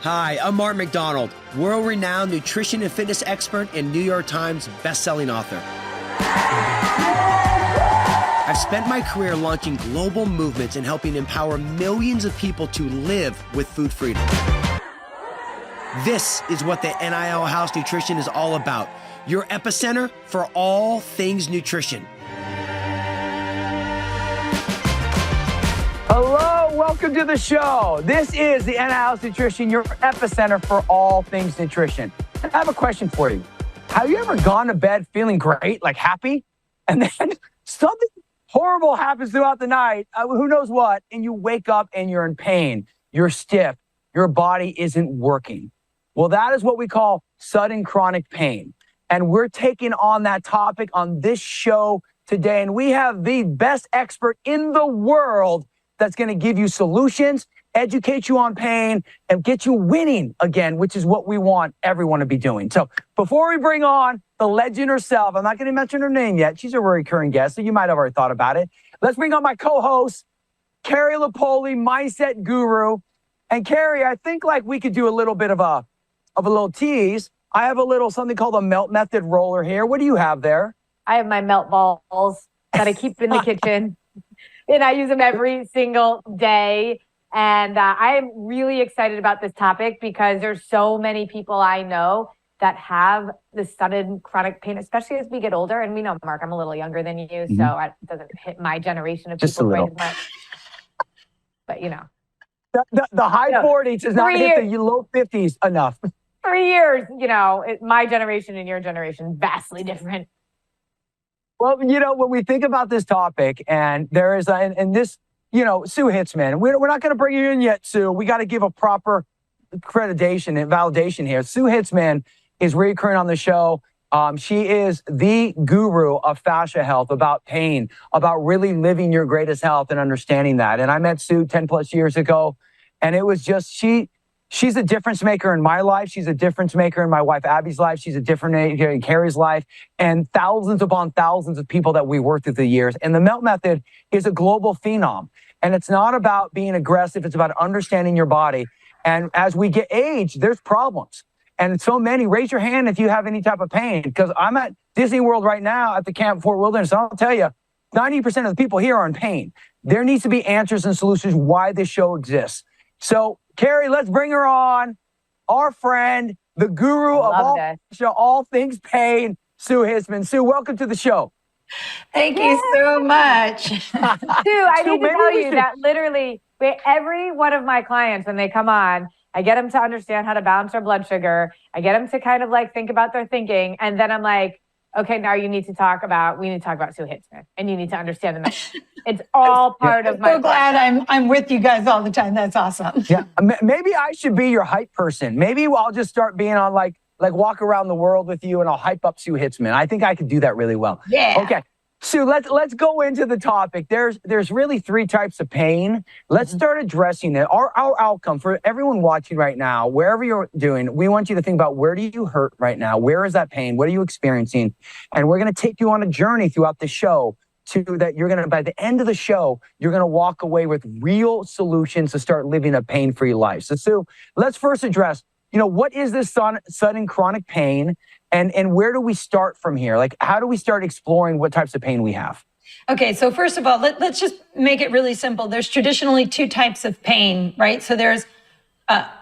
Hi, I'm Mark McDonald, world-renowned nutrition and fitness expert and New York Times best-selling author. I've spent my career launching global movements and helping empower millions of people to live with food freedom. This is what the NIL House Nutrition is all about. Your epicenter for all things nutrition. Hello, welcome to the show. This is the NIL House Nutrition, your epicenter for all things nutrition. I have a question for you. Have you ever gone to bed feeling great, like happy, and then something horrible happens throughout the night, who knows what, and you wake up and you're in pain, you're stiff, your body isn't working? Well, that is what we call sudden chronic pain. And we're taking on that topic on this show today. And we have the best expert in the world that's going to give you solutions, educate you on pain, and get you winning again, which is what we want everyone to be doing. So before we bring on the legend herself, I'm not going to mention her name yet. She's a recurring guest, so you might have already thought about it. Let's bring on my co-host, Carrie Lapoli, mindset guru. And Carrie, I think like we could do a little bit of a little tease. I have a little something called a melt method roller here. What do you have there? I have my melt balls that I keep in the kitchen. And I use them every single day. And I am really excited about this topic because there's so many people I know that have this sudden chronic pain, especially as we get older. And we know, Mark, I'm a little younger than you, so it doesn't hit my generation of people quite as much. But, you know. The high 40s does not hit the low 50s enough. 3 years, you know, my generation and your generation, vastly different. Well, you know, when we think about this topic, and there is, and this, you know, Sue Hitzman, we're not going to bring you in yet, Sue. We got to give a proper accreditation and validation here. Sue Hitzman is recurring on the show. She is the guru of fascia health, about pain, about really living your greatest health and understanding that. And I met Sue 10 plus years ago, and it was just, she's a difference maker in my life. She's a difference maker in my wife, Abby's life. She's a difference maker in Carrie's life, and thousands upon thousands of people that we worked through the years. And the melt method is a global phenom. And it's not about being aggressive. It's about understanding your body. And as we get age, there's problems. And so many, raise your hand if you have any type of pain, because I'm at Disney World right now at the Camp Fort Wilderness. And I'll tell you, 90% of the people here are in pain. There needs to be answers and solutions why this show exists. So, Carrie, let's bring her on. Our friend, the guru of all things pain, Sue Hitzman. Sue, welcome to the show. Thank you so much. Sue, I need to tell you that literally every one of my clients, when they come on, I get them to understand how to balance their blood sugar. I get them to kind of like think about their thinking. And then I'm like, okay, now we need to talk about Sue Hitzman, and you need to understand the message. It's all part of my. So glad I'm with you guys all the time. That's awesome. Yeah, maybe I should be your hype person. Maybe I'll just start being on like walk around the world with you, and I'll hype up Sue Hitzman. I think I could do that really well. Yeah. Okay. Sue, let's go into the topic. There's really three types of pain. Let's start addressing it. Our outcome for everyone watching right now, wherever you're doing, we want you to think about, where do you hurt right now? Where is that pain? What are you experiencing? And we're going to take you on a journey throughout the show to that you're going to, by the end of the show, you're going to walk away with real solutions to start living a pain-free life. So Sue, let's first address, you know, what is this sudden chronic pain? And where do we start from here? Like, how do we start exploring what types of pain we have? Okay, so first of all, let's just make it really simple. There's traditionally two types of pain, right? So there's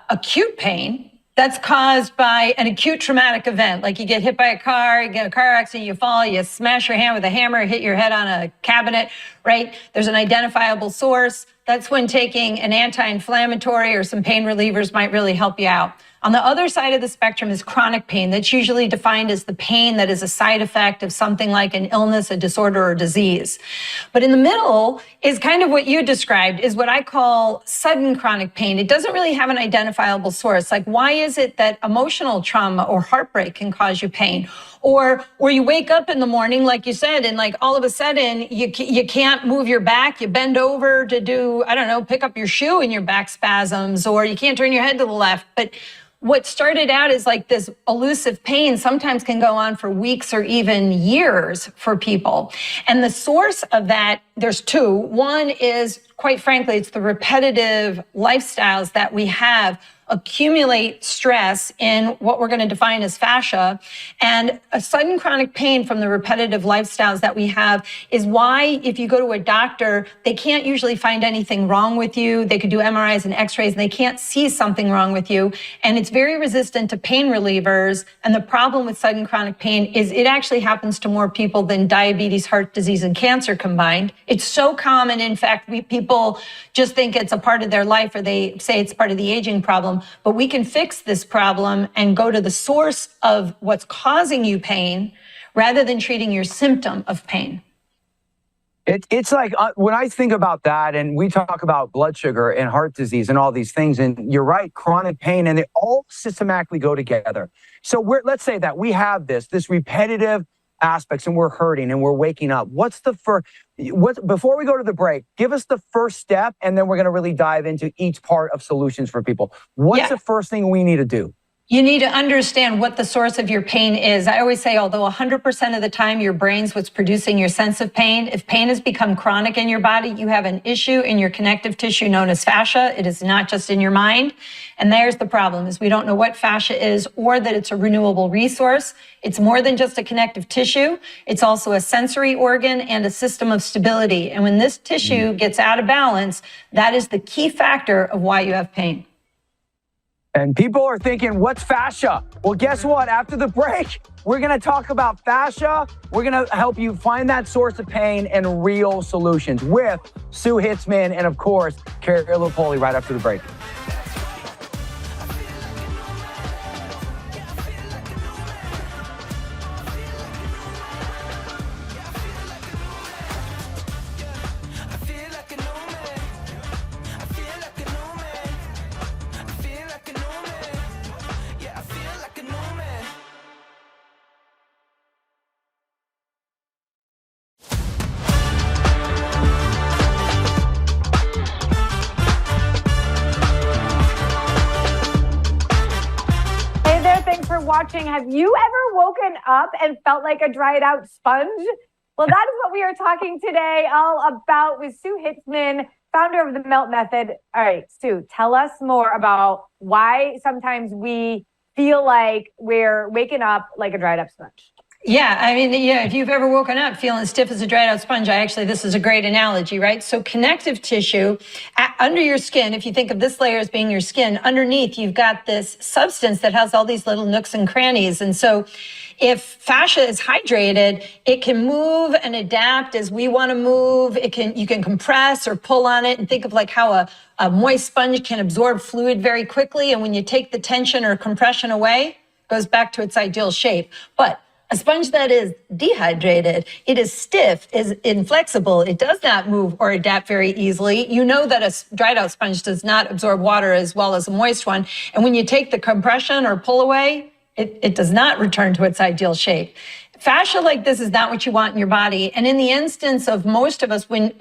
acute pain that's caused by an acute traumatic event. Like you get hit by a car, you get a car accident, you fall, you smash your hand with a hammer, hit your head on a cabinet, right? There's an identifiable source. That's when taking an anti-inflammatory or some pain relievers might really help you out. On the other side of the spectrum is chronic pain. That's usually defined as the pain that is a side effect of something like an illness, a disorder, or disease. But in the middle is kind of what you described, is what I call sudden chronic pain. It doesn't really have an identifiable source. Like, why is it that emotional trauma or heartbreak can cause you pain? Or where you wake up in the morning, like you said, and like all of a sudden you can't move your back, you bend over to do, I don't know, pick up your shoe and your back spasms, or you can't turn your head to the left. But what started out as like this elusive pain sometimes can go on for weeks or even years for people. And the source of that, there's two. One is, quite frankly, it's the repetitive lifestyles that we have accumulate stress in what we're going to define as fascia. And a sudden chronic pain from the repetitive lifestyles that we have is why, if you go to a doctor, they can't usually find anything wrong with you. They could do MRIs and x-rays and they can't see something wrong with you. And it's very resistant to pain relievers. And the problem with sudden chronic pain is it actually happens to more people than diabetes, heart disease, and cancer combined. It's so common. In fact, people just think it's a part of their life, or they say it's part of the aging problem. But we can fix this problem and go to the source of what's causing you pain rather than treating your symptom of pain. It's like when I think about that, and we talk about blood sugar and heart disease and all these things, and you're right, chronic pain, and they all systematically go together. So let's say that we have this repetitive aspects, and we're hurting and we're waking up. Before we go to the break, give us the first step, and then we're going to really dive into each part of solutions for people. What's the first thing we need to do? You need to understand what the source of your pain is. I always say, although 100% of the time your brain's what's producing your sense of pain, if pain has become chronic in your body, you have an issue in your connective tissue known as fascia. It is not just in your mind. And there's the problem, is we don't know what fascia is or that it's a renewable resource. It's more than just a connective tissue. It's also a sensory organ and a system of stability. And when this tissue gets out of balance, that is the key factor of why you have pain. And people are thinking, what's fascia? Well, guess what? After the break, we're going to talk about fascia. We're going to help you find that source of pain and real solutions with Sue Hitzman and, of course, Carrie Lipoli right after the break. Watching, have you ever woken up and felt like a dried out sponge? Well, that is what we are talking today all about with Sue Hitzman, founder of the Melt Method. All right, Sue, tell us more about why sometimes we feel like we're waking up like a dried up sponge. Yeah, I mean, if you've ever woken up feeling stiff as a dried out sponge, this is a great analogy, right? So connective tissue under your skin, if you think of this layer as being your skin, underneath you've got this substance that has all these little nooks and crannies. And so if fascia is hydrated, it can move and adapt as we want to move. You can compress or pull on it, and think of like how a moist sponge can absorb fluid very quickly. And when you take the tension or compression away, it goes back to its ideal shape. But a sponge that is dehydrated, it is stiff, is inflexible, it does not move or adapt very easily. You know that a dried out sponge does not absorb water as well as a moist one. And when you take the compression or pull away, it does not return to its ideal shape. Fascia like this is not what you want in your body. And in the instance of most of us, when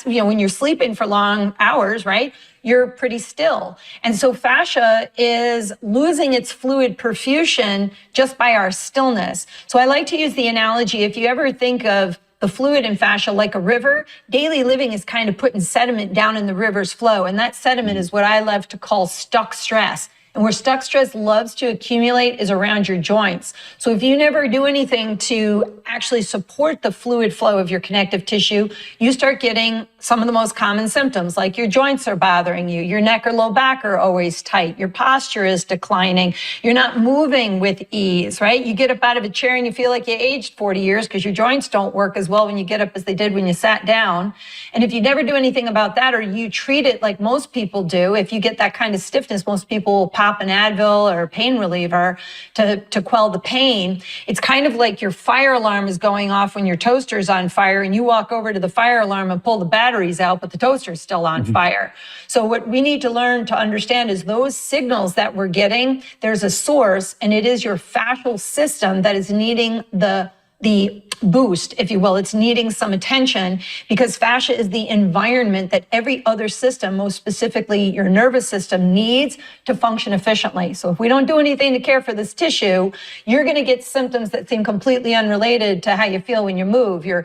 you're sleeping for long hours, right, you're pretty still. And so fascia is losing its fluid perfusion just by our stillness. So I like to use the analogy, if you ever think of the fluid in fascia like a river, daily living is kind of putting sediment down in the river's flow. And that sediment is what I love to call stuck stress. And where stuck stress loves to accumulate is around your joints. So if you never do anything to actually support the fluid flow of your connective tissue, you start getting some of the most common symptoms, like your joints are bothering you, your neck or low back are always tight, your posture is declining, you're not moving with ease, right? You get up out of a chair and you feel like you aged 40 years because your joints don't work as well when you get up as they did when you sat down. And if you never do anything about that, or you treat it like most people do, if you get that kind of stiffness, most people will pop an Advil or a pain reliever to quell the pain. It's kind of like your fire alarm is going off when your toaster is on fire, and you walk over to the fire alarm and pull the batteries out, but the toaster is still on fire. So what we need to learn to understand is those signals that we're getting, there's a source, and it is your fascial system that is needing the the boost, if you will. It's needing some attention because fascia is the environment that every other system, most specifically your nervous system, needs to function efficiently. So if we don't do anything to care for this tissue, you're going to get symptoms that seem completely unrelated to how you feel when you move. Your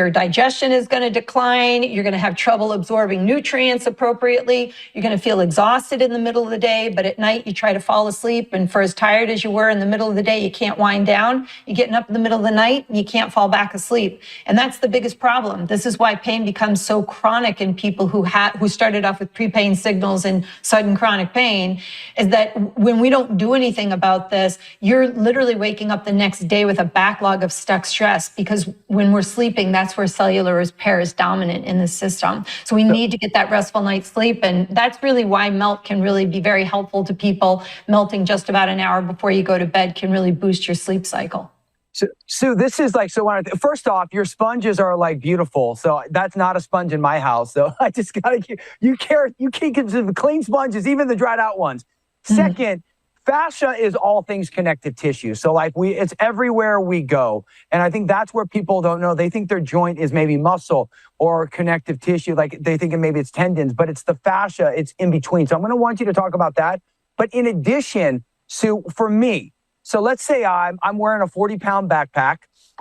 digestion is going to decline. You're going to have trouble absorbing nutrients appropriately. You're going to feel exhausted in the middle of the day, but at night you try to fall asleep, and for as tired as you were in the middle of the day, you can't wind down. You're getting up in the middle of the night and you can't fall back asleep. And that's the biggest problem. This is why pain becomes so chronic in people who started off with pre-pain signals and sudden chronic pain, is that when we don't do anything about this, you're literally waking up the next day with a backlog of stuck stress, because when we're sleeping, that's where cellular repair is dominant in the system. So we need to get that restful night's sleep. And that's really why melt can really be very helpful to people. Melting just about an hour before you go to bed can really boost your sleep cycle. So, Sue, this is like, first off, your sponges are like beautiful. So that's not a sponge in my house. So I just gotta, you can't consider the clean sponges, even the dried out ones. Second, fascia is all things connective tissue. So like it's everywhere we go. And I think that's where people don't know. They think their joint is maybe muscle or connective tissue. Like they think maybe it's tendons, but it's the fascia, it's in between. So I'm gonna want you to talk about that. But in addition, Sue, for me, so let's say I'm wearing a 40-pound backpack.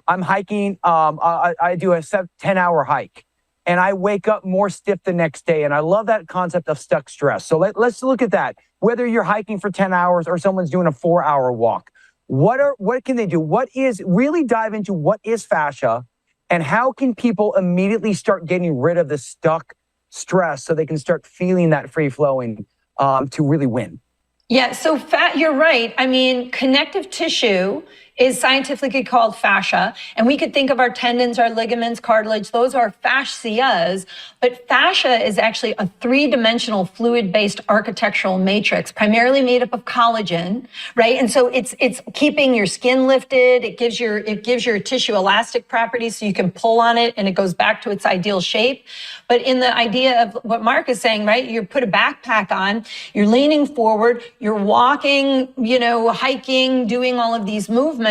I'm hiking. I do a 10-hour hike, and I wake up more stiff the next day. And I love that concept of stuck stress. So let's look at that. Whether you're hiking for 10 hours or someone's doing a 4-hour walk, what can they do? Really dive into what is fascia, and how can people immediately start getting rid of the stuck stress so they can start feeling that free flowing to really win? Yeah, so you're right. I mean, connective tissue is scientifically called fascia, and we could think of our tendons, our ligaments, cartilage, those are fascias, but fascia is actually a three-dimensional fluid-based architectural matrix, primarily made up of collagen, right? And so it's keeping your skin lifted, it gives your tissue elastic properties so you can pull on it and it goes back to its ideal shape. But in the idea of what Mark is saying, right, you put a backpack on, you're leaning forward, you're walking, hiking, doing all of these movements.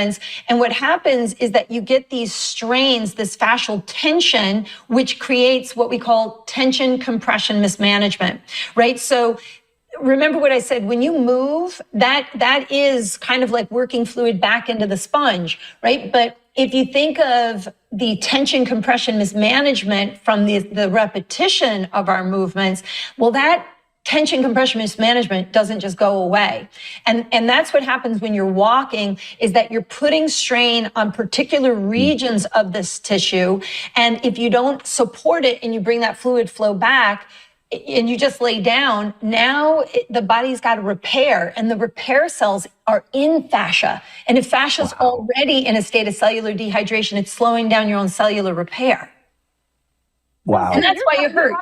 And what happens is that you get these strains, this fascial tension, which creates what we call tension compression mismanagement, right? So remember what I said, when you move, that is kind of like working fluid back into the sponge, right? But if you think of the tension compression mismanagement from the repetition of our movements, well, that tension compression mismanagement doesn't just go away. And that's what happens when you're walking, is that you're putting strain on particular regions of this tissue. And if you don't support it and you bring that fluid flow back, and you just lay down, now the body's got to repair, and the repair cells are in fascia. And if fascia is already in a state of cellular dehydration, it's slowing down your own cellular repair. Wow. And that's why you hurt.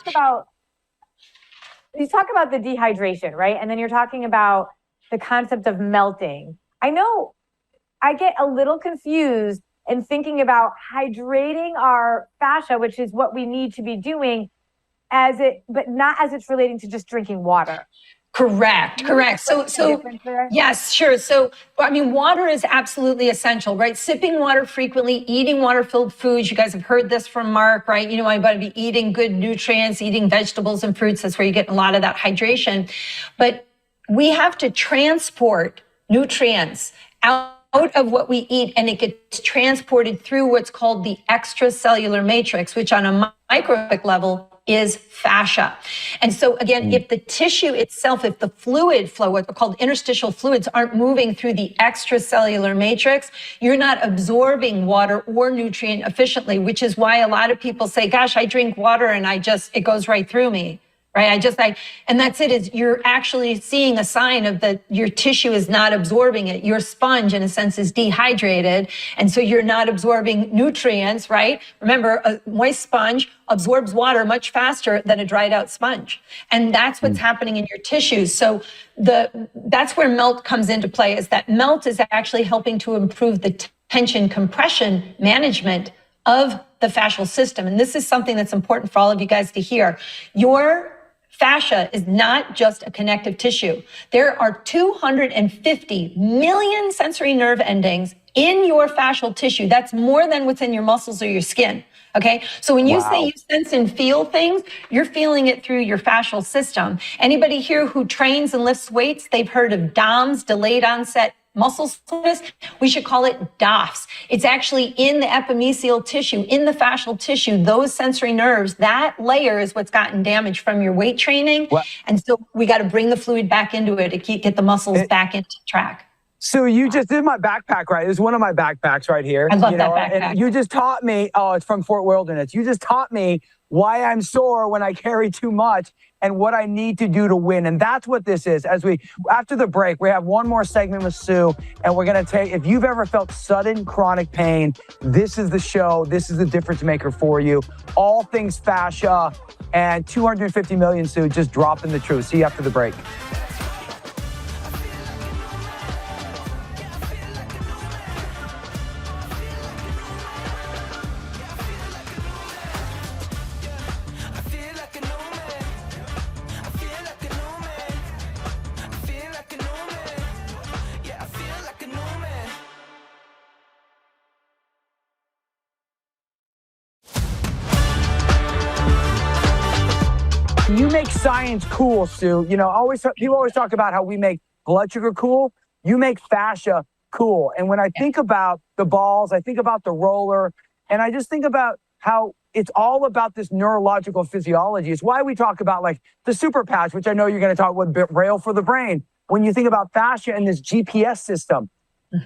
You talk about the dehydration, right? And then you're talking about the concept of melting. I know I get a little confused in thinking about hydrating our fascia, which is what we need to be doing, but not as it's relating to just drinking water. Correct. So yes, sure. So, I mean, water is absolutely essential, right? Sipping water frequently, eating water-filled foods. You guys have heard this from Mark, right? You got to be eating good nutrients, eating vegetables and fruits. That's where you get a lot of that hydration. But we have to transport nutrients out of what we eat, and it gets transported through what's called the extracellular matrix, which on a microscopic level is fascia. And so again, if the tissue itself, if the fluid flow, what are called interstitial fluids, aren't moving through the extracellular matrix, you're not absorbing water or nutrient efficiently, which is why a lot of people say, gosh, I drink water and it goes right through me. Right? And that's it, is you're actually seeing a sign of that your tissue is not absorbing it. Your sponge, in a sense, is dehydrated. And so you're not absorbing nutrients, right? Remember, a moist sponge absorbs water much faster than a dried out sponge. And that's what's happening in your tissues. So that's where melt comes into play, is that melt is actually helping to improve the tension compression management of the fascial system. And this is something that's important for all of you guys to hear. Your fascia is not just a connective tissue. There are 250 million sensory nerve endings in your fascial tissue. That's more than what's in your muscles or your skin. Okay. So when you say you sense and feel things, you're feeling it through your fascial system. Anybody here who trains and lifts weights, they've heard of DOMS, delayed onset muscle soreness. We should call it DOFs. It's actually in the epimysial tissue, in the fascial tissue, those sensory nerves, that layer is what's gotten damaged from your weight training. And so we got to bring the fluid back into it to get the muscles back into track. So you just did my backpack, right? It's one of my backpacks right here. I love that backpack. And you just taught me, oh, it's from Fort Wilderness. You just taught me why I'm sore when I carry too much and what I need to do to win. And that's what this is. After the break, we have one more segment with Sue, and we're going to take, if you've ever felt sudden chronic pain, this is the show. This is the difference maker for you. All things fascia and 250 million, Sue, just dropping the truth. See you after the break. You make science cool, Sue. You know, people always talk about how we make blood sugar cool. You make fascia cool. And when I think about the balls, I think about the roller, and I just think about how it's all about this neurological physiology. It's why we talk about like the super patch, which I know you're going to talk about, rail for the brain. When you think about fascia and this GPS system,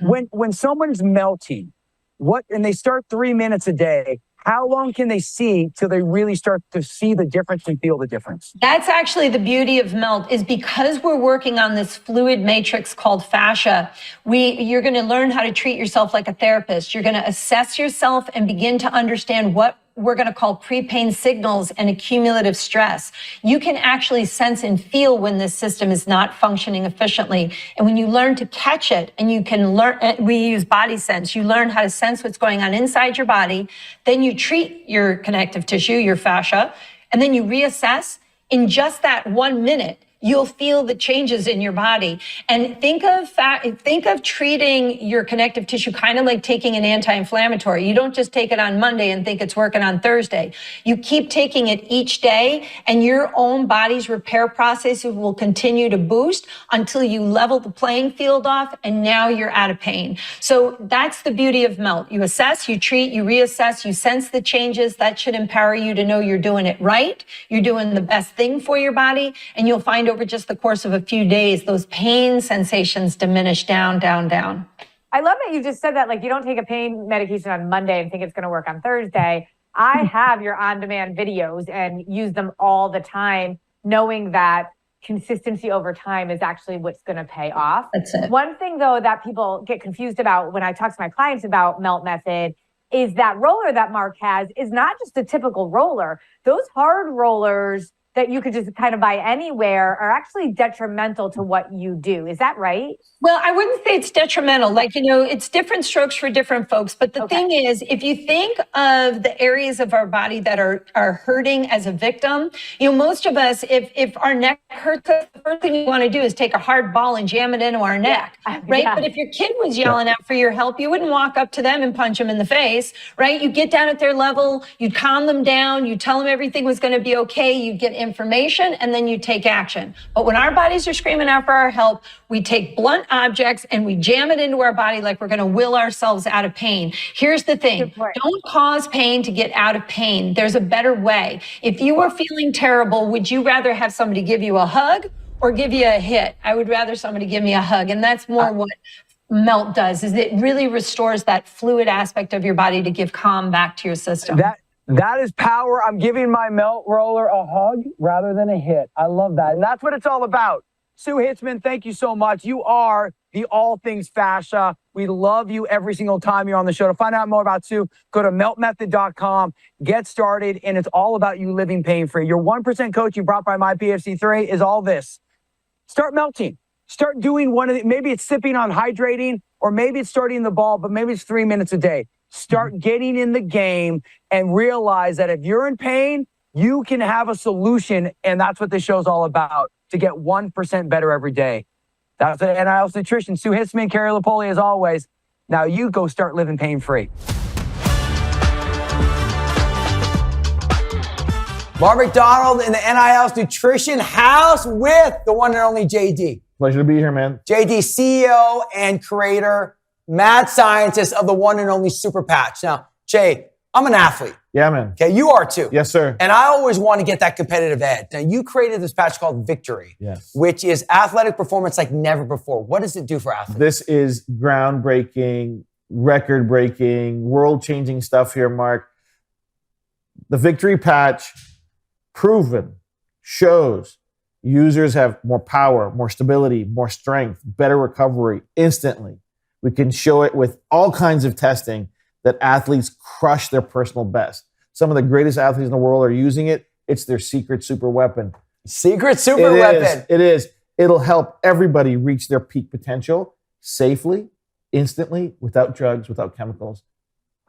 when someone's melting, and they start 3 minutes a day, how long can they see till they really start to see the difference and feel the difference? That's actually the beauty of MELT, is because we're working on this fluid matrix called fascia, you're going to learn how to treat yourself like a therapist. You're going to assess yourself and begin to understand what we're going to call pre-pain signals and accumulative stress. You can actually sense and feel when this system is not functioning efficiently. And when you learn to catch it, and you can learn, we use body sense, you learn how to sense what's going on inside your body, then you treat your connective tissue, your fascia, and then you reassess. In just that 1 minute, you'll feel the changes in your body. And think of treating your connective tissue kind of like taking an anti-inflammatory. You don't just take it on Monday and think it's working on Thursday. You keep taking it each day, and your own body's repair processes will continue to boost until you level the playing field off, and now you're out of pain. So that's the beauty of MELT. You assess, you treat, you reassess, you sense the changes. That should empower you to know you're doing it right. You're doing the best thing for your body, and you'll find over just the course of a few days, those pain sensations diminish down, down, down. I love that you just said that, like, you don't take a pain medication on Monday and think it's going to work on Thursday. I have your on-demand videos and use them all the time, knowing that consistency over time is actually what's going to pay off. That's it. One thing, though, that people get confused about when I talk to my clients about MELT method is that roller that Mark has is not just a typical roller. Those hard rollers that you could just kind of buy anywhere are actually detrimental to what you do. Is that right? Well, I wouldn't say it's detrimental. Like, you know, it's different strokes for different folks. But the thing is, if you think of the areas of our body that are hurting as a victim, you know, most of us, if our neck hurts, the first thing we want to do is take a hard ball and jam it into our neck, right? Yeah. But if your kid was yelling out for your help, you wouldn't walk up to them and punch them in the face, right? You get down at their level, you'd calm them down, you tell them everything was going to be okay, you get information, and then you take action. But when our bodies are screaming out for our help, we take blunt objects and we jam it into our body like we're going to will ourselves out of pain. Here's the thing. Don't cause pain to get out of pain. There's a better way. If you were feeling terrible, would you rather have somebody give you a hug or give you a hit? I would rather somebody give me a hug. And that's more what MELT does, is it really restores that fluid aspect of your body to give calm back to your system. That is power. I'm giving my MELT roller a hug rather than a hit. I love that. And that's what it's all about. Sue Hitzman, thank you so much. You are the all things fascia. We love you every single time you're on the show. To find out more about Sue, go to meltmethod.com, get started, and it's all about you living pain-free. Your 1% coaching brought by Piezo.3 is all this. Start melting. Start doing maybe it's sipping on hydrating, or maybe it's starting the ball, but maybe it's 3 minutes a day. Start getting in the game and realize that if you're in pain, you can have a solution, and that's what this show's all about, to get 1% better every day. That's it. NIL Nutrition. Sue Hitzman, Carrie Lapoli, as always. Now you go start living pain-free. Mark McDonald in the NIL's Nutrition House with the one and only JD. Pleasure to be here, man. JD, CEO and creator, mad scientist of the one and only Super Patch. Now, Jay, I'm an athlete. Yeah, man. Okay, you are too. Yes, sir. And I always want to get that competitive edge. Now, you created this patch called Victory, Yes. which is athletic performance like never before. What does it do for athletes? This is groundbreaking, record-breaking, world-changing stuff here, Mark. The Victory patch, proven, shows users have more power, more stability, more strength, better recovery instantly. We can show it with all kinds of testing that athletes crush their personal best. Some of the greatest athletes in the world are using it. It's their secret super weapon. Secret super weapon. It is. It'll help everybody reach their peak potential safely, instantly, without drugs, without chemicals.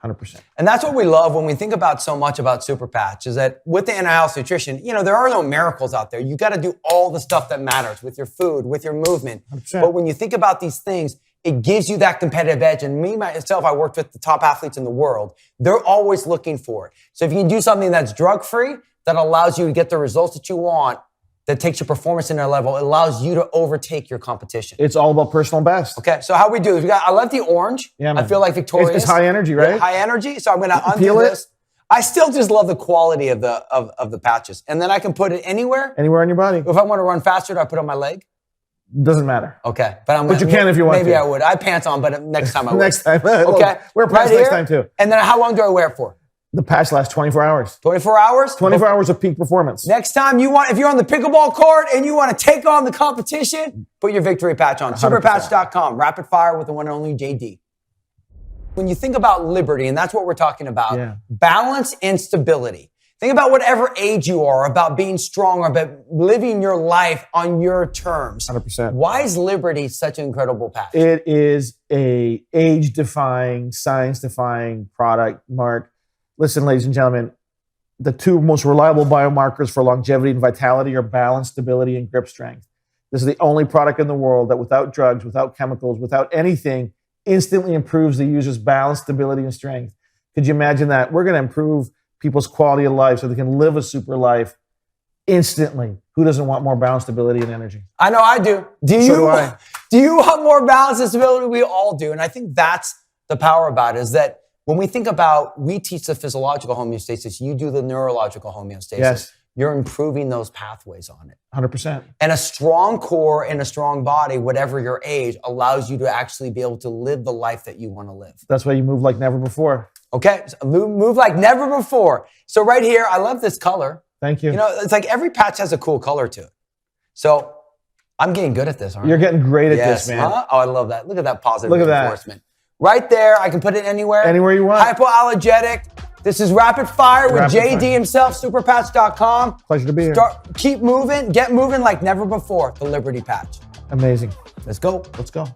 100%. And that's what we love when we think about so much about Super Patch is that with the NIL's nutrition, there are no miracles out there. You got to do all the stuff that matters with your food, with your movement. 100%. But when you think about these things, it gives you that competitive edge. And me, myself, I worked with the top athletes in the world. They're always looking for it. So if you can do something that's drug-free, that allows you to get the results that you want, that takes your performance in their level, it allows you to overtake your competition. It's all about personal best. Okay, so how we do this? I love the orange. Yeah, man. I feel like victorious. It's high energy, right? Yeah, high energy. So I'm going to Peel undo it. this. I still just love the quality of the patches. And then I can put it anywhere. Anywhere on your body. If I want to run faster, do I put it on my leg? Doesn't matter. Okay. But you can if you want maybe to. I would. I have pants on, but next time I would. Next time. Okay. Wear pants next time too. And then how long do I wear it for? The patch lasts 24 hours. 24 hours? 24 hours of peak performance. Next time if you're on the pickleball court and you want to take on the competition, put your Victory patch on. 100%. Superpatch.com. Rapid fire with the one and only JD. When you think about liberty, and that's what we're talking about, balance and stability. Think about whatever age you are, about being strong, or about living your life on your terms. 100%. Why is Liberty such an incredible patch? It is a age-defying, science-defying product, Mark. Listen, ladies and gentlemen, the two most reliable biomarkers for longevity and vitality are balance, stability, and grip strength. This is the only product in the world that without drugs, without chemicals, without anything, instantly improves the user's balance, stability, and strength. Could you imagine that? We're going to improve people's quality of life so they can live a super life instantly. Who doesn't want more balance, stability, and energy? I know I do. Do you want more balance and stability? We all do. And I think that's the power about it, is that when we think about, we teach the physiological homeostasis, you do the neurological homeostasis. Yes. You're improving those pathways on it. 100%. And a strong core and a strong body, whatever your age, allows you to actually be able to live the life that you want to live. That's why you move like never before. Okay, so move like never before. So right here, I love this color. Thank you. It's like every patch has a cool color to it. So I'm getting good at this, aren't I? You're getting great at this, man. Huh? Oh, I love that. Look at that positive Look at that. reinforcement. Right there, I can put it anywhere. Anywhere you want. Hypoallergenic. This is Rapid Fire with Rapid JD Fire. himself, superpatch.com. Pleasure to be here. Keep moving, get moving like never before. The Liberty Patch. Amazing. Let's go. Let's go.